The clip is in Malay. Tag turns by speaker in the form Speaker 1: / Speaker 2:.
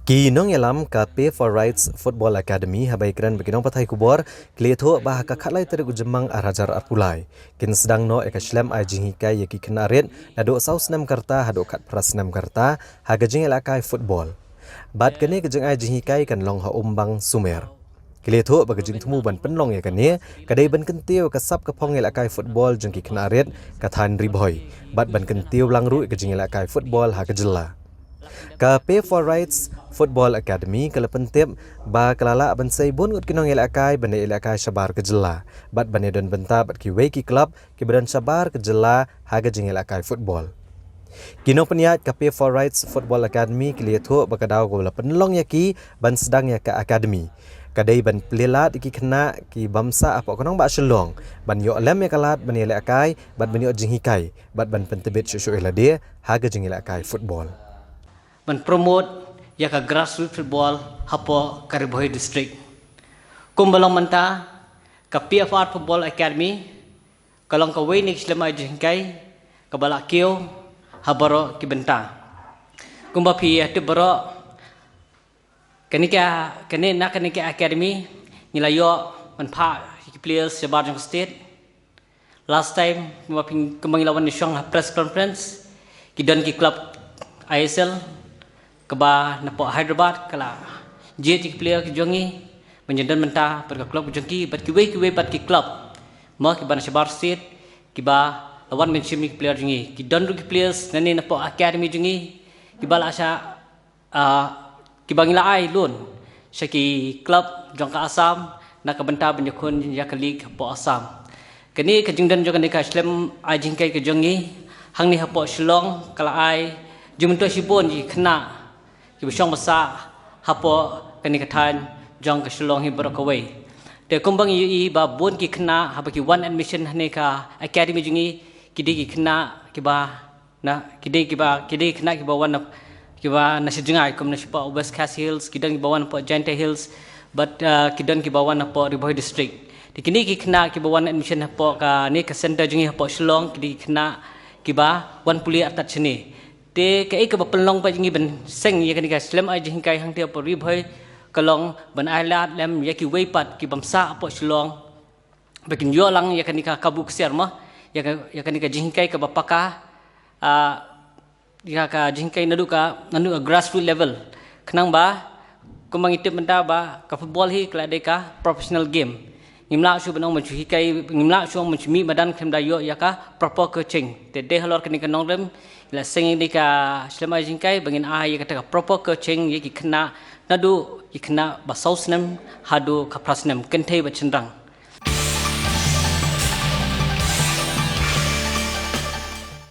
Speaker 1: Kinong yalam ka Pay for Rights Football Academy habai kran beginong pathai kubor kletho bah ka khatlai tere ujemang arajar arpulai kin sedang no ekaslam ajing hikai yaki knaret nado sausnam karta hado khat prasnam karta hagajing elakai football bat kene kejeng ajing hikai kan long ha umbang sumer kletho bagajing thumu ban penlong ya kane kadai ban kentiu kasap kapong elakai football jengki knaret kathan riboy bat ban kentiu langru kejeng elakai football hagajela ka Pay for Rights Football Academy kala pentip ba kelala bansai bun ut kinong elakai bane elakai sabar kejela bat bane don benta bat ki weki club ki badan sabar kejela haga jing elakai football kinong peniat ka Pay for Rights Football Academy ki liatho bakadau gola penlong yaki ban sedang ya ka academy kadai ban pelelat ki kena ki bamsa apa konong ba selong ban yo lem ya kalat bane elakai bat bane jing hikai bat ban pentebit syusyu elade haga jing elakai football
Speaker 2: promote ya ka grassroots football hapo Kariboy district kumbalong manta ka PFR Football Academy kalong ka way next lemay jingkay ka balakyo habaro kibenta kumba pi ati baro kanika academy nilayo manpa players sa Barjong State last time kumang ilawan ni Shong press conference kidon ki club ISL keba napo Hyderabad kala JT player ke jongi menjendan menta per klub jongki bat kiwe bat ki club ma ki ban Shabar State kiba lawan menchimi player jongi ki donru ki players nani napo academy jongi kiba la sha kiba ngila ai lun syaki club jongka Assam na ka benta benyakun ya ka league po Assam kini ke jingdan jonga ka Islam ajingkai ke jongi hang ni hapo Shillong kala ai jumunto sipon ji kena ki besong masa hapo kanikatan jong ka Shillong hi barokaway te kumbang yu ba bon ki kena haba ki one admission hane ka academy jungi kidi ki kena ki ba na kidi kena ki ba one ki ba na sijungai kum na sipa West Cass Hills kidan ki ba one po Jante Hills but kidan ki ba one po Riboy district di kini ki kena ki ba one admission hapo ka ni ka center jungi hapo Shillong kidi kena ki ba one puli atat sini te kai ka pelong pa jingi ben seng ya kanika slam ai jing kai hang te pori bhai kalong ban ailat lem ya ki weipat ki bamsa apo Shillong bakin yo lang ya kanika kabuk ser ma ya kanika jing kai ka bapaka ya ka jing kai nanu grassroots level khnang ba kumang itip menta ba ka football hi kala de ka professional game ngimla su benong mencuhi kai ngimla su mencumi badan kem dayo ya ka proper coaching te de halor kanika nonglem la sing ni ka selama jingkai bangin ya kata proper coaching ye ki kena nadu ki kena basausnem hadu ka prasnem kentei bachendang